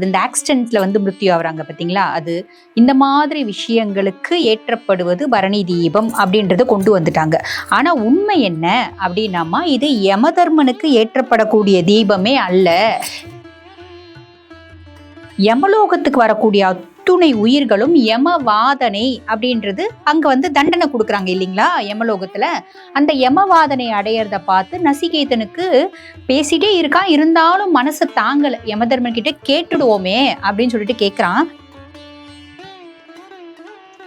இந்த ஆக்சிடென்ட்ல மிருத்யு ஆகுறாங்க பாத்தீங்களா, அது இந்த மாதிரி விஷயங்களுக்கு ஏற்றப்படுவது பரணி தீபம் அப்படின்றத கொண்டு வந்துட்டாங்க. ஆனா உண்மை என்ன அப்படின்னாமா, இது யமதர்மனுக்கு ஏற்றப்படக்கூடிய தீபமே அல்ல. யமலோகத்துக்கு வரக்கூடிய அத்துணை உயிர்களும் யமவாதனை அப்படின்றது அங்க தண்டனை கொடுக்குறாங்க இல்லைங்களா யமலோகத்துல. அந்த யமவாதனை அடையறத பார்த்து நசிகேதனுக்கு பேசிட்டே இருக்கான், இருந்தாலும் மனசு தாங்கல. யமதர்மன் கிட்ட கேட்டுடுவோமே அப்படின்னு சொல்லிட்டு கேட்கிறான்.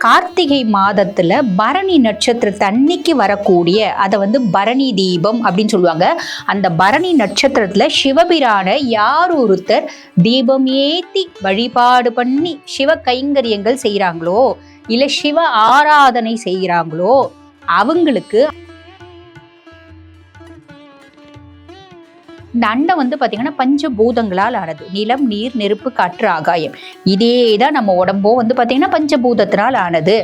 கார்த்திகை மாதத்துல பரணி நட்சத்திரத்து அன்னைக்கு வரக்கூடிய அதை பரணி தீபம் அப்படின்னு சொல்லுவாங்க. அந்த பரணி நட்சத்திரத்துல சிவபிரான யார் ஒருத்தர் தீபம் ஏத்தி வழிபாடு பண்ணி சிவ கைங்கரியங்கள் செய்யறாங்களோ, இல்ல சிவ ஆராதனை செய்யறாங்களோ, அவங்களுக்கு இந்த அண்டம் பாத்தீங்கன்னா பஞ்சபூதங்களால் ஆனது. நிலம், நீர், நெருப்பு, காற்று, ஆகாயம். இதேதான் நம்ம உடம்போ பாத்தீங்கன்னா பஞ்சபூதத்தினால் ஆனது.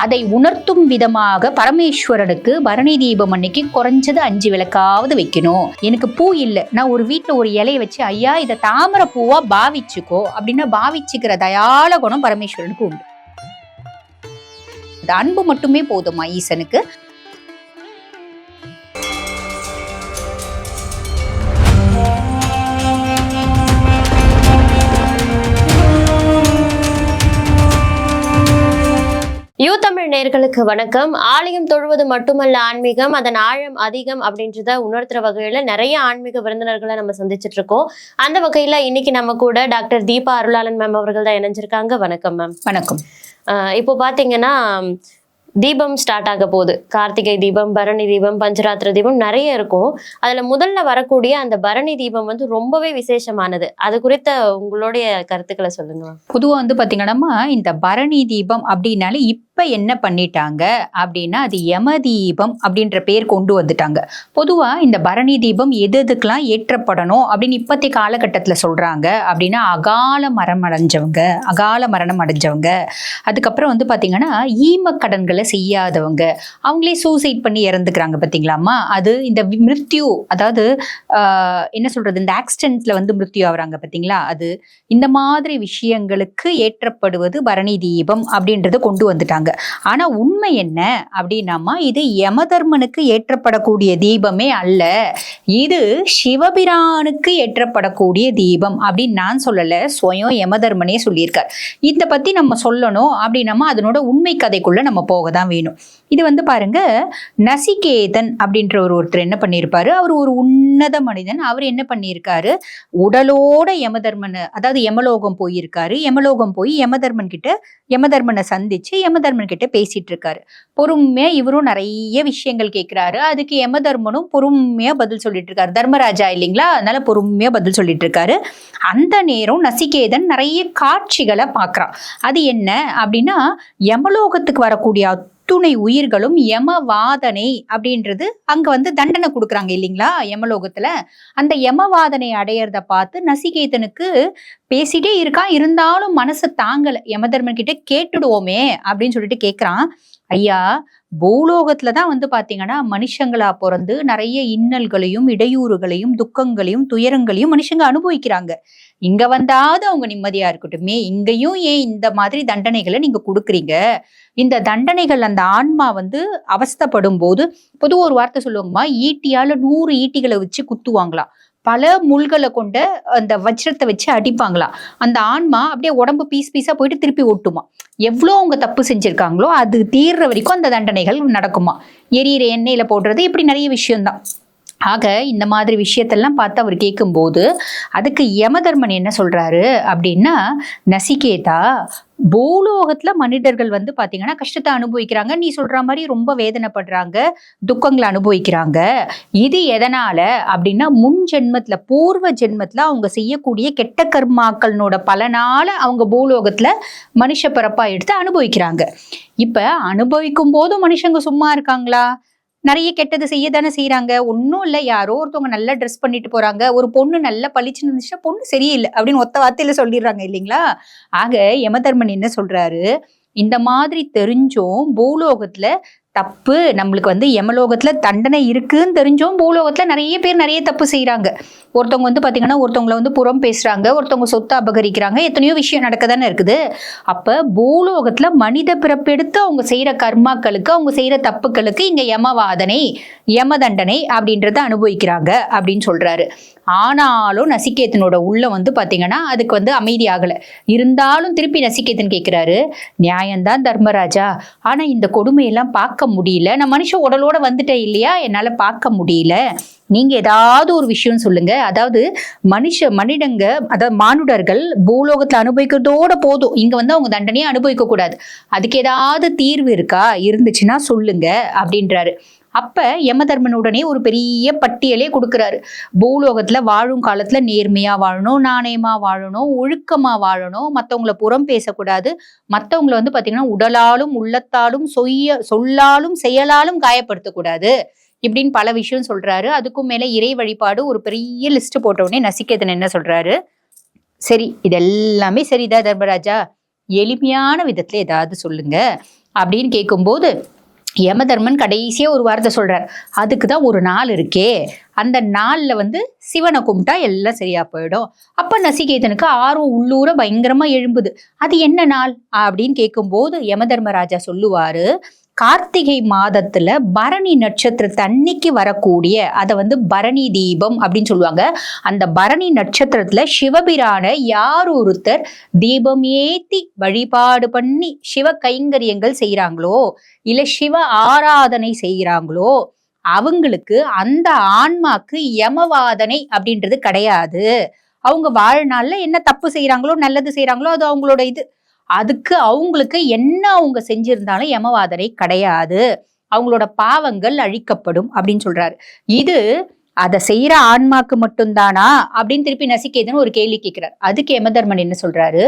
அதை உணர்த்தும் விதமாக பரமேஸ்வரனுக்கு பரணி தீபம் அன்னைக்கு குறைஞ்சது 5 விளக்காவது வைக்கணும். எனக்கு பூ இல்லை, நான் ஒரு வீட்டுல ஒரு இலையை வச்சு ஐயா இதை தாமரை பூவா பாவிச்சுக்கோ அப்படின்னா பாவிச்சுக்கிற தயால குணம் பரமேஸ்வரனுக்கு உண்டு. அன்பு மட்டுமே போதுமா ஈசனுக்கு? தமிழ் நேயர்களுக்கு வணக்கம். ஆலயம் தொழுவது மட்டுமல்ல ஆன்மீகம், அதன் ஆழம் அதிகம் அப்படின்றத உணர்த்துற வகையில நிறைய ஆன்மீக விருந்தினர்களை நம்ம சந்திச்சிட்டு இருக்கோம். அந்த வகையில இன்னைக்கு நம்ம கூட டாக்டர் தீபா அருளாளன் மேம் அவர்கள் தான் இணைஞ்சிருக்காங்க. வணக்கம் மேம். வணக்கம். இப்போ பாத்தீங்கன்னா தீபம் ஸ்டார்ட் ஆக போகுது. கார்த்திகை தீபம், பரணி தீபம், பஞ்சராத்திர தீபம் நிறைய இருக்கும். அதுல முதல்ல வரக்கூடிய அந்த பரணி தீபம் ரொம்பவே விசேஷமானது. அது குறித்த உங்களுடைய கருத்துக்களை சொல்லுங்க. பொதுவா பாத்தீங்கன்னா இந்த பரணி தீபம் அப்படின்னாலே இப்ப என்ன பண்ணிட்டாங்க அப்படின்னா அது யம தீபம் அப்படின்ற பேர் கொண்டு வந்துட்டாங்க. பொதுவா இந்த பரணி தீபம் எதுக்கெல்லாம் ஏற்றப்படணும் அப்படின்னு இப்பத்தி காலகட்டத்துல சொல்றாங்க அப்படின்னா அகால மரணம் அடைஞ்சவங்க, அதுக்கப்புறம் பாத்தீங்கன்னா ஈம கடன்களை செய்யாதவங்க, அவங்களே சூசைட் பண்ணி இறந்துக்கிறாங்க பாத்தீங்களாமா. அது இந்த மிருத்யு, அதாவது என்ன சொல்றது, இந்த ஆக்சிடென்ட்ல மிருத்யு ஆகுறாங்க பாத்தீங்களா, அது இந்த மாதிரி விஷயங்களுக்கு ஏற்றப்படுவது பரணி தீபம் அப்படின்றத கொண்டு வந்துட்டாங்க. ஆனா உண்மை என்ன அப்படின்னாமா, இது யமதர்மனுக்கு ஏற்றப்படக்கூடிய தீபமே அல்ல, இது சிவபிரானுக்கு ஏற்றப்படக்கூடிய தீபம் அப்படின்னு நான் சொல்லல, சுயம் யமதர்மனே சொல்லியிருக்கார். இத பத்தி நம்ம சொல்லணும் அப்படின்னா அதனோட உண்மை கதைக்குள்ள நம்ம போக தான் வேணும். இது பாருங்க, நசிகேதன் அப்படின்ற ஒருத்தர் என்ன பண்ணியிருப்பாரு, அவர் ஒரு உன்னத மனிதன். அவர் என்ன பண்ணியிருக்காரு, உடலோட யமதர்மன், அதாவது யமலோகம் போயிருக்காரு. யமலோகம் போய் யமதர்மனை சந்திச்சு யமதர்மன் கிட்ட பேசிட்டு இருக்காரு. பொறுமையா இவரும் நிறைய விஷயங்கள் கேட்கிறாரு. அதுக்கு யமதர்மனும் பொறுமையா பதில் சொல்லிட்டு இருக்காரு. தர்மராஜா இல்லைங்களா, அதனால பொறுமையா பதில் சொல்லிட்டு இருக்காரு. அந்த நேரம் நசிகேதன் நிறைய காட்சிகளை பார்க்கறான். அது என்ன அப்படின்னா, யமலோகத்துக்கு வரக்கூடிய அத்துணை உயிர்களும் யமவாதனை அப்படின்றது அங்க தண்டனை கொடுக்குறாங்க இல்லைங்களா யமலோகத்துல. அந்த யமவாதனை அடையறத பார்த்து நசிகேதனுக்கு பேசிட்டே இருக்கான், இருந்தாலும் மனசு தாங்கல. யமதர்மன் கிட்ட கேட்டுடுவோமே அப்படின்னு சொல்லிட்டு கேட்கிறான். ஐயா, பூலோகத்துலதான் பாத்தீங்கன்னா மனுஷங்களா பிறந்து நிறைய இன்னல்களையும் இடையூறுகளையும் துக்கங்களையும் துயரங்களையும் மனுஷங்க அனுபவிக்கிறாங்க. இங்க வந்தாவது அவங்க நிம்மதியா இருக்கட்டுமே, இங்கேயும் ஏன் இந்த மாதிரி தண்டனைகளை நீங்க கொடுக்குறீங்க? இந்த தண்டனைகள் அந்த ஆன்மா அவஸ்தப்படும் போது பொதுவா ஒரு வார்த்தை சொல்லுவாங்கம்மா, ஈட்டியால 100 ஈட்டிகளை வச்சு குத்துவாங்களாம், பல முள்களை கொண்ட அந்த வஜ்ரத்தை வச்சு அடிப்பாங்களாம். அந்த ஆன்மா அப்படியே உடம்பு பீஸா போயிட்டு திருப்பி ஒட்டுமா. எவ்வளோ அவங்க தப்பு செஞ்சிருக்காங்களோ அது தீர்ற வரைக்கும் அந்த தண்டனைகள் நடக்குமா. எரியிற எண்ணெயில போடுறது, இப்படி நிறைய விஷயம்தான். ஆக இந்த மாதிரி விஷயத்தெல்லாம் பார்த்து அவர் கேட்கும்போது அதுக்கு யமதர்மன் என்ன சொல்றாரு அப்படின்னா, நசிகேதா, பூலோகத்துல மனிதர்கள் பாத்தீங்கன்னா கஷ்டத்தை அனுபவிக்கிறாங்க, நீ சொல்ற மாதிரி ரொம்ப வேதனைப்படுறாங்க, துக்கங்களை அனுபவிக்கிறாங்க. இது எதனால அப்படின்னா, முன் ஜென்மத்துல பூர்வ ஜென்மத்துல அவங்க செய்யக்கூடிய கெட்ட கர்மாக்களோட பலனால அவங்க பூலோகத்துல மனுஷ பிறப்பா எடுத்து அனுபவிக்கிறாங்க. இப்ப அனுபவிக்கும் போது மனுஷங்க சும்மா இருக்காங்களா? நிறைய கெட்டது செய்ய தானே செய்யறாங்க. ஒன்னும் இல்ல, யாரோ ஒருத்தவங்க நல்லா ட்ரெஸ் பண்ணிட்டு போறாங்க, ஒரு பொண்ணு நல்லா பளிச்சுன்னு இருந்துச்சுன்னா பொண்ணு சரியில்லை அப்படின்னு ஒத்த வார்த்தையில சொல்லிடுறாங்க இல்லைங்களா. ஆக யமதர்மன் என்ன சொல்றாரு, இந்த மாதிரி தெரிஞ்சும் பூலோகத்துல தப்பு நம்மளுக்கு வந்து யமலோகத்துல தண்டனை இருக்குன்னு தெரிஞ்சும் பூலோகத்துல நிறைய பேர் நிறைய தப்பு செய்யறாங்க. ஒருத்தவங்க வந்து பாத்தீங்கன்னா ஒருத்தவங்களை வந்து புறம் பேசுறாங்க, ஒருத்தவங்க சொத்தை அபகரிக்கிறாங்க, எத்தனையோ விஷயம் நடக்கதானே இருக்குது. அப்ப பூலோகத்துல மனித பிறப்பெடுத்து அவங்க செய்யற கர்மாக்களுக்கு, அவங்க செய்யற தப்புக்களுக்கு இங்க யமவாதனை, யம தண்டனை அப்படின்றத அனுபவிக்கிறாங்க அப்படின்னு சொல்றாரு. ஆனாலும் நசிகேதனோட உள்ள வந்து பாத்தீங்கன்னா அதுக்கு வந்து அமைதி ஆகல. இருந்தாலும் திருப்பி நசிகேதன் கேட்கிறாரு, நியாயம்தான் தர்மராஜா, ஆனா இந்த கொடுமையெல்லாம் பார்க்க முடியல, நான் மனுஷ உடலோட வந்துட்டேன் இல்லையா, என்னால பார்க்க முடியல, நீங்க ஏதாவது ஒரு விஷயம் சொல்லுங்க. அதாவது மனிதங்க, அதாவது மானுடர்கள் பூலோகத்துல அனுபவிக்கிறதோட போதும், இங்க வந்து அவங்க தண்டனையை அனுபவிக்க கூடாது, அதுக்கு ஏதாவது தீர்வு இருக்கா, இருந்துச்சுன்னா சொல்லுங்க அப்படின்றாரு. அப்ப யமதர்மனுடனே ஒரு பெரிய பட்டியலே கொடுக்கிறாரு. பூலோகத்துல வாழும் காலத்துல நேர்மையா வாழணும், நாணயமா வாழணும், ஒழுக்கமா வாழணும், மத்தவங்களை புறம் பேசக்கூடாது, மத்தவங்களை வந்து பாத்தீங்கன்னா உடலாலும் உள்ளத்தாலும் சொல்லாலும் செயலாலும் காயப்படுத்தக்கூடாது, இப்படின்னு பல விஷயம் சொல்றாரு. அதுக்கும் மேல இறை வழிபாடு ஒரு பெரிய லிஸ்ட் போட்ட உடனே நசிகேதன் என்ன சொல்றாரு, சரி இதெல்லாமே சரிதான் தர்மராஜா, எளிமையான விதத்துல ஏதாவது சொல்லுங்க அப்படின்னு கேட்கும்போது யமதர்மன் கடைசியா ஒரு வார்த்தை சொல்றார், அதுக்குதான் ஒரு நாள் இருக்கே, அந்த நாள்ல வந்து சிவனை கும்பிட்டா எல்லாம் சரியா போயிடும். அப்ப நசிகேதனுக்கு ஆர்வம் உள்ளூர பயங்கரமா எழும்புது. அது என்ன நாள் அப்படின்னு கேட்கும்போது யமதர்மராஜா சொல்லுவாரு, கார்த்திகை மாதத்துல பரணி நட்சத்திரத்து அன்னைக்கு வரக்கூடிய, அதை வந்து பரணி தீபம் அப்படின்னு சொல்லுவாங்க. அந்த பரணி நட்சத்திரத்துல சிவபிரான யார் ஒருத்தர் தீபம் ஏத்தி வழிபாடு பண்ணி சிவ கைங்கரியங்கள் செய்யறாங்களோ, இல்ல சிவ ஆராதனை செய்யறாங்களோ, அவங்களுக்கு அந்த ஆன்மாக்கு யமவாதனை அப்படின்றது கிடையாது. அவங்க வாழ்நாள்ல என்ன தப்பு செய்யறாங்களோ நல்லது செய்யறாங்களோ அது அவங்களோட இது, அதுக்கு அவங்களுக்கு என்ன அவங்க செஞ்சிருந்தாலும் யமவாதனை கிடையாது, அவங்களோட பாவங்கள் அழிக்கப்படும் அப்படின்னு சொல்றாரு. இது அதை செய்யற ஆன்மாக்கு மட்டும்தானா அப்படின்னு திருப்பி நசிகேதன் ஒரு கேள்வி கேட்கிறார். அதுக்கு யமதர்மன் என்ன சொல்றாரு,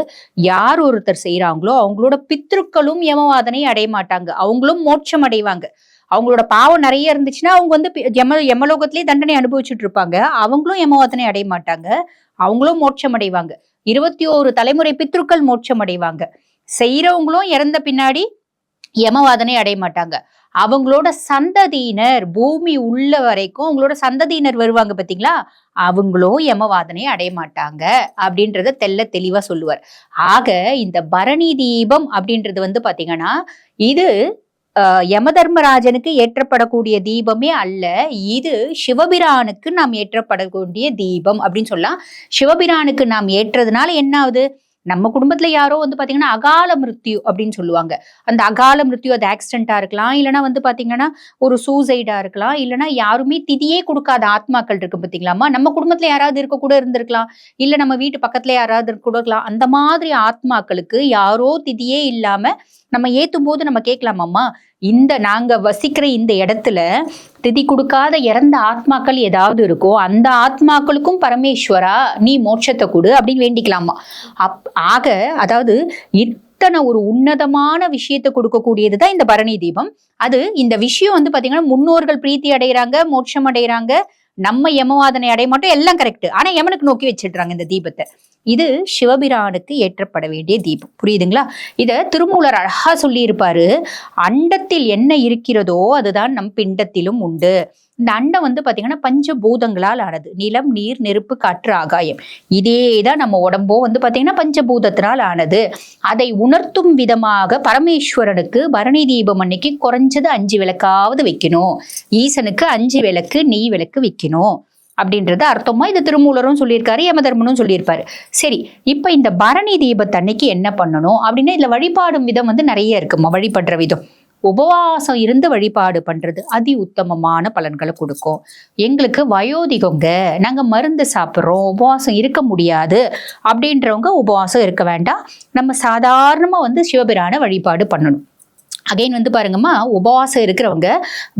யார் ஒருத்தர் செய்யறாங்களோ அவங்களோட பித்ருக்களும் யமவாதனை அடைய மாட்டாங்க, அவங்களும் மோட்சம் அடைவாங்க. அவங்களோட பாவம் நிறைய இருந்துச்சுன்னா அவங்க வந்து யமலோகத்திலேயே தண்டனை அனுபவிச்சுட்டு இருப்பாங்க, அவங்களும் யமவாதனை அடைய மாட்டாங்க, அவங்களும் மோட்சம் அடைவாங்க. 21 தலைமுறை பித்ருக்கள் மோட்சம் அடைவாங்க. செய்யறவங்களும் இறந்த பின்னாடி யமவாதனை அடைய மாட்டாங்க. அவங்களோட சந்ததியினர் பூமி உள்ள வரைக்கும் அவங்களோட சந்ததியினர் வருவாங்க பாத்தீங்களா, அவங்களும் யமவாதனை அடைய மாட்டாங்க அப்படின்றத தெளிவா சொல்லுவார். ஆக இந்த பரணி தீபம் அப்படின்றது வந்து பாத்தீங்கன்னா இது யமதர்மராஜனுக்கு ஏற்றப்படக்கூடிய தீபமே அல்ல, இது சிவபிரானுக்கு நாம் ஏற்றப்படக்கூடிய தீபம் அப்படின்னு சொல்லலாம். சிவபிரானுக்கு நாம் ஏற்றதுனால என்ன ஆகுது, நம்ம குடும்பத்துல யாரோ வந்து பாத்தீங்கன்னா அகால மிருத்யு அப்படின்னு சொல்லுவாங்க. அந்த அகால மிருத்யு அது ஆக்சிடென்டா இருக்கலாம், இல்லைன்னா வந்து பாத்தீங்கன்னா ஒரு சூசைடா இருக்கலாம், இல்லைன்னா யாருமே திதியே கொடுக்காத ஆத்மாக்கள் இருக்கு பாத்தீங்களாமா, நம்ம குடும்பத்துல யாராவது இருக்க கூட இருந்திருக்கலாம், இல்ல நம்ம வீட்டு பக்கத்துல யாராவது இருக்க கூட இருக்கலாம். அந்த மாதிரி ஆத்மாக்களுக்கு யாரோ திதியே இல்லாம நம்ம ஏத்தும் போது நம்ம கேட்கலாமாம்மா, இந்த நாங்க வசிக்கிற இந்த இடத்துல திதி கொடுக்காத இறந்த ஆத்மாக்கள் ஏதாவது இருக்கோ, அந்த ஆத்மாக்களுக்கும் பரமேஸ்வரா நீ மோட்சத்தை கொடு அப்படின்னு வேண்டிக்கலாமா. ஆக அதாவது இத்தனை ஒரு உன்னதமான விஷயத்தை கொடுக்கக்கூடியதுதான் இந்த பரணி தீபம். அது இந்த விஷயம் வந்து பாத்தீங்கன்னா முன்னோர்கள் பிரீத்தி அடைகிறாங்க, மோட்சம் அடைகிறாங்க, நம்ம யமவாதனை அடைய மாட்டோம், எல்லாம் கரெக்ட். ஆனா யமனுக்கு நோக்கி வச்சிடுறாங்க இந்த தீபத்தை. இது சிவபிரானுக்கு ஏற்றப்பட வேண்டிய தீபம். புரியுதுங்களா? இத திருமூலர் அழகா சொல்லி இருப்பாரு, அண்டத்தில் என்ன இருக்கிறதோ அதுதான் நம் பிண்டத்திலும் உண்டு. இந்த அண்டம் வந்து பாத்தீங்கன்னா பஞ்சபூதங்களால் ஆனது, நிலம் நீர் நெருப்பு காற்று ஆகாயம். இதேதான் நம்ம உடம்போ வந்து பாத்தீங்கன்னா பஞ்சபூதத்தினால் ஆனது. அதை உணர்த்தும் விதமாக பரமேஸ்வரனுக்கு பரணி தீபம் அன்னைக்கு குறைஞ்சது 5 விளக்காவது வைக்கணும், ஈசனுக்கு 5 விளக்கு நெய் விளக்கு வைக்கணும் அப்படின்றது அர்த்தமா இது திருமூலரும் சொல்லியிருக்காரு, யமதர்மனும் சொல்லியிருப்பாரு. சரி, இப்ப இந்த பரணி தீபத்தன்னைக்கு என்ன பண்ணணும் அப்படின்னா இதுல வழிபாடும் விதம் வந்து நிறைய இருக்குமா. வழிபடுற விதம், உபவாசம் இருந்து வழிபாடு பண்றது அதி உத்தமமான பலன்களை கொடுக்கும். எங்களுக்கு வயோதிகங்க, நாங்க மருந்து சாப்பிட்றோம், உபவாசம் இருக்க முடியாது அப்படின்றவங்க உபவாசம் இருக்க வேண்டாம், நம்ம சாதாரணமா வந்து சிவபிரான வழிபாடு பண்ணணும். அகைன் வந்து பாருங்கம்மா, உபவாசம் இருக்கிறவங்க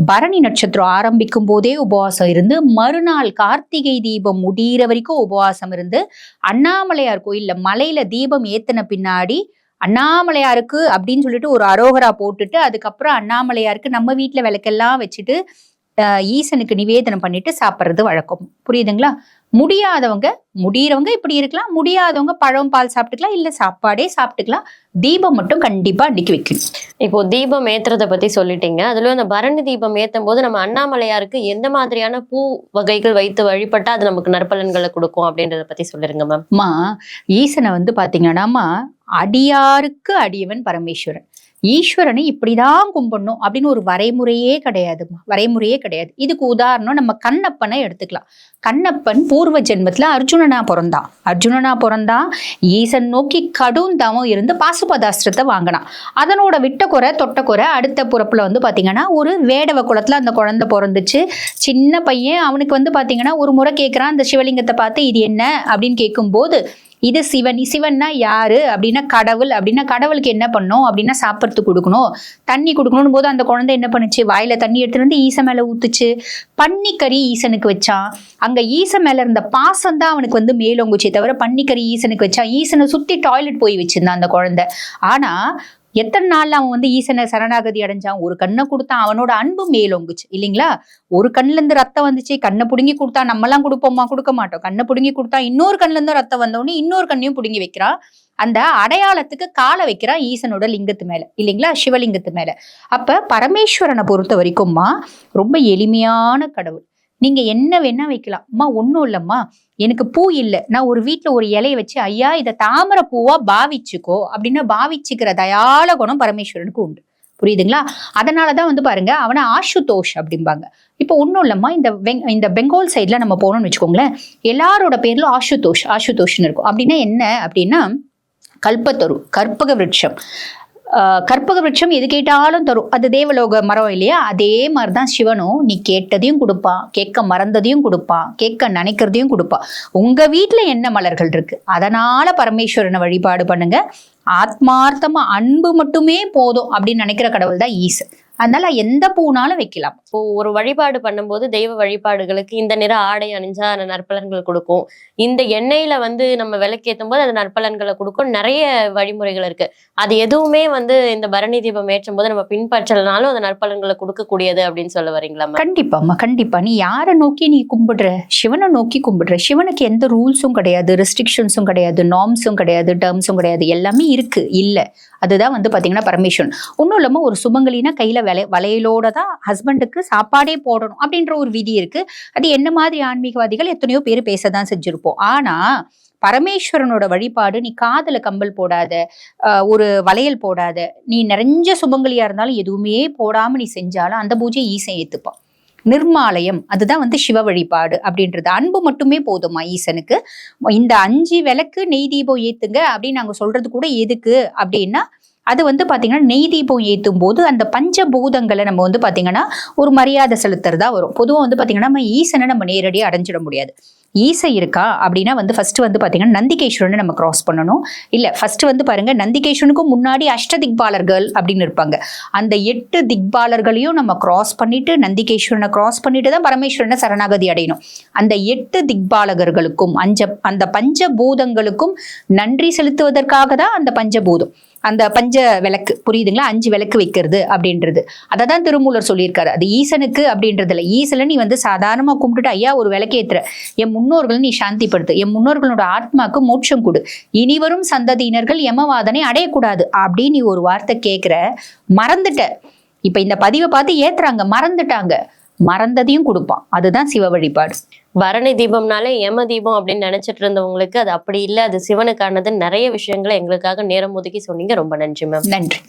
பரணி நட்சத்திரம் ஆரம்பிக்கும் போதே உபவாசம் இருந்து மறுநாள் கார்த்திகை தீபம் முடிகிற வரைக்கும் உபவாசம் இருந்து அண்ணாமலையார் கோயில்ல மலையில தீபம் ஏத்தின பின்னாடி அண்ணாமலையாருக்கு அப்படின்னு சொல்லிட்டு ஒரு அரோகரா போட்டுட்டு அதுக்கப்புறம் அண்ணாமலையாருக்கு நம்ம வீட்டுல விளக்கெல்லாம் வச்சுட்டு ஈசனுக்கு நிவேதனம் பண்ணிட்டு சாப்பிட்றது வழக்கம். புரியுதுங்களா? முடியறவங்க இப்படி இருக்கலாம், முடியாதவங்க பழம் பால் சாப்பிட்டுக்கலாம், இல்ல சாப்பாடே சாப்பிட்டுக்கலாம். தீபம் மட்டும் கண்டிப்பா அன்னைக்கு வைக்கணும். இப்போ தீபம் ஏத்துறத பத்தி சொல்லிட்டீங்க. அதுலயும் அந்த பரணி தீபம் ஏத்தும் போது நம்ம அண்ணாமலையாருக்கு எந்த மாதிரியான பூ வகைகள் வைத்து வழிபட்டா அது நமக்கு நற்பலன்களை கொடுக்கும் அப்படின்றத பத்தி சொல்லிருங்க மேம். அம்மா, ஈசனை வந்து பாத்தீங்கன்னா அடியாருக்கு அடியவன் பரமேஸ்வரன். ஈஸ்வரனை இப்படிதான் கும்பிடணும் அப்படின்னு ஒரு வரைமுறையே கிடையாது. இதுக்கு உதாரணம் நம்ம கண்ணப்பனை எடுத்துக்கலாம். கண்ணப்பன் பூர்வ ஜென்மத்துல அர்ஜுனனா பிறந்தான். ஈசன் நோக்கி கடும் தவம் இருந்து பாசுபதாஸ்திரத்தை வாங்கினான். அதனோட விட்ட குறை தொட்ட குறை அடுத்த பிறப்புல வந்து பாத்தீங்கன்னா ஒரு வேடவ குளத்துல அந்த குழந்தை பிறந்துச்சு. சின்ன பையன். அவனுக்கு வந்து பாத்தீங்கன்னா ஒரு முறை கேட்கிறான் அந்த சிவலிங்கத்தை பார்த்து, இது என்ன அப்படின்னு கேட்கும் போது, இது சிவன்னா யாரு அப்படின்னா கடவுள். அப்படின்னா கடவுளுக்கு என்ன பண்ணும் அப்படின்னா சாப்பிட்றதுக்கு கொடுக்கணும், தண்ணி கொடுக்கணும் போது அந்த குழந்தை என்ன பண்ணுச்சு, வாயில தண்ணி எடுத்துட்டு வந்து ஈசன் மேல ஊத்துச்சு. பன்னிக்கறி ஈசனுக்கு வச்சான். அங்க ஈசன் மேல இருந்த பாசம் தான் அவனுக்கு வந்து மேலோங்குச்சே தவிர பன்னிக்கறி ஈசனுக்கு வச்சான். ஈசனை சுத்தி டாய்லெட் போய் வச்சிருந்தான் அந்த குழந்தை. ஆனா எத்தனை நாள்ல அவன் வந்து ஈசனை சரணாகதி அடைஞ்சான்? ஒரு கண்ணை கொடுத்தான். அவனோட அன்பு மேலோங்குச்சு இல்லைங்களா? ஒரு கண்ணுல இருந்து ரத்தம் வந்துச்சு, கண்ணை புடுங்கி கொடுத்தா. நம்ம எல்லாம் கொடுப்போமா? கொடுக்க மாட்டோம். கண்ணை புடுங்கி கொடுத்தா இன்னொரு கண்ணுல இருந்து ரத்தம் வந்தோடனே இன்னொரு கண்ணையும் புடுங்கி வைக்கிறான். அந்த அடையாளத்துக்கு காலை வைக்கிறான் ஈசனோட லிங்கத்து மேல இல்லைங்களா, சிவலிங்கத்து மேல. அப்ப பரமேஸ்வரனை பொறுத்த வரைக்கும்மா ரொம்ப எளிமையான கடவுள். நீங்க என்ன வேணா வைக்கலாம். அம்மா ஒன்றும் இல்லைம்மா, எனக்கு பூ இல்லை, நான் ஒரு வீட்டில் ஒரு இலையை வச்சு ஐயா இதை தாமரை பூவா பாவிச்சுக்கோ அப்படின்னு பாவிச்சுக்கிற தயால குணம் பரமேஸ்வரனுக்கு உண்டு. புரியுதுங்களா? அதனாலதான் வந்து பாருங்க அவனை ஆசுதோஷ் அப்படிம்பாங்க. இப்போ ஒன்றும் இல்லைம்மா, இந்த பெங்கால் சைட்ல நம்ம போனோம்னு வச்சுக்கோங்களேன், எல்லாரோட பேர்ல ஆசுதோஷ்னு இருக்கும். அப்படின்னா என்ன அப்படின்னா கல்பத்தரு, கற்பக விருட்சம். கற்பக விருட்சம் எது கேட்டாலும் தரும். அது தேவலோக மரம் இல்லையா? அதே மாதிரிதான் சிவனும். நீ கேட்டதையும் கொடுப்பான், கேட்க மறந்ததையும் கொடுப்பான், கேட்க நினைக்கிறதையும் கொடுப்பான். உங்க வீட்டுல என்ன மலர்கள் இருக்கு, அதனால பரமேஸ்வரனை வழிபாடு பண்ணுங்க. ஆத்மார்த்தமா அன்பு மட்டுமே போதும் அப்படின்னு நினைக்கிற கடவுள் தான் ஈசன். அதனால எந்த பூனாலும் வைக்கலாம். இப்போ ஒரு வழிபாடு பண்ணும்போது தெய்வ வழிபாடுகளுக்கு இந்த நிற ஆடை அணிஞ்சா அந்த நற்பலன்கள் கொடுக்கும், இந்த எண்ணெயில வந்து நம்ம விளக்கேற்றும் போது அது நற்பலன்களை கொடுக்கும், நிறைய வழிமுறைகள் இருக்கு. அது எதுவுமே வந்து இந்த பரணி தீபம் ஏற்றும் போது நம்ம பின்பற்றலனாலும் அந்த நற்பலன்களை கொடுக்கக்கூடியது அப்படின்னு சொல்ல வரீங்களா? கண்டிப்பாம்மா, கண்டிப்பா. நீ யாரை நோக்கி நீ கும்பிடுற? சிவனை நோக்கி கும்பிடுற. சிவனுக்கு எந்த ரூல்ஸும் கிடையாது, ரெஸ்ட்ரிக்ஷன்ஸும் கிடையாது, நார்ம்ஸும் கிடையாது, டேர்ம்ஸும் கிடையாது. எல்லாமே இருக்கு. இல்ல அதுதான் வந்து பாத்தீங்கன்னா பரமேஸ்வரன். ஒன்றும் இல்லாம ஒரு சுமங்கலினா கையில வளையலோட தான் ஹஸ்பண்டுக்கு சாப்பாடே போடணும் அப்படின்ற ஒரு விதி இருக்கு. அது என்ன மாதிரி ஆன்மீகவாதிகள் எத்தனையோ பேர் பேசதான் செஞ்சிருப்போம். ஆனா பரமேஸ்வரனோட வழிபாடு, நீ காதுல கம்பல் போடாத, ஒரு வளையல் போடாத, நீ நிறைஞ்ச சுமங்கலியா இருந்தாலும் எதுவுமே போடாம நீ செஞ்சாலும் அந்த பூஜை ஈசன் ஏத்துப்பான். நிர்மாலயம், அதுதான் வந்து சிவ வழிபாடு அப்படின்றது. அன்பு மட்டுமே போதுமா ஈசனுக்கு. இந்த 5 விளக்கு நெய் தீபம் ஏத்துங்க அப்படின்னு நாங்க சொல்றது கூட எதுக்கு அப்படின்னா, அது வந்து பாத்தீங்கன்னா நெய் தீபம் ஏத்தும் போது அந்த பஞ்சபூதங்களை நம்ம வந்து பாத்தீங்கன்னா ஒரு மரியாதை செலுத்துறதா வரும். பொதுவாக வந்து பாத்தீங்கன்னா நம்ம ஈசனை நம்ம நேரடியாக அடைஞ்சிட முடியாது. ஈசை இருக்கா அப்படின்னா வந்து ஃபர்ஸ்ட் வந்து பாத்தீங்கன்னா நந்திகேஸ்வரனை நம்ம கிராஸ் பண்ணணும். இல்ல ஃபர்ஸ்ட் வந்து பாருங்க, நந்திகேஸ்வரனுக்கும் முன்னாடி திக்பாலர்கள் அப்படின்னு இருப்பாங்க. அந்த 8 திக்பாலர்களையும் நம்ம கிராஸ் பண்ணிட்டு நந்திகேஸ்வரனை கிராஸ் பண்ணிட்டு தான் பரமேஸ்வரனை சரணாகதி அடையணும். அந்த 8 திக்பாலகர்களுக்கும் அந்த பஞ்சபூதங்களுக்கும் நன்றி செலுத்துவதற்காக தான் அந்த பஞ்சபூதம், அந்த பஞ்ச விளக்கு. புரியுதுங்களா? 5 விளக்கு வைக்கிறது அப்படின்றது. அததான் திருமூலர் சொல்லியிருக்காரு. அது ஈசனுக்கு அப்படின்றதுல. ஈசனை நீ வந்து சாதாரணமா கும்பிட்டுட்டு ஐயா ஒரு விளக்கு ஏத்துற, என் முன்னோர்களை நீ சாந்திப்படுத்து, என் முன்னோர்களோட ஆத்மாக்கு மோட்சம் கொடு, இனிவரும் சந்ததியினர்கள் யமவாதனை அடையக்கூடாது அப்படின்னு நீ ஒரு வார்த்தை கேட்கிற, மறந்துட்ட. இப்ப இந்த பதிவை பார்த்து ஏத்துறாங்க, மறந்துட்டாங்க. மறந்ததையும் கொடுப்பான். அதுதான் சிவ வழிபாடு. பரணி தீபம்னாலே யம தீபம் அப்படின்னு நினைச்சிட்டு இருந்தவங்களுக்கு அது அப்படி இல்லை, அது சிவனுக்கானது. நிறைய விஷயங்களை எங்களுக்காக நேரம் ஒதுக்கி சொன்னீங்க. ரொம்ப நன்றி மேம். நன்றி.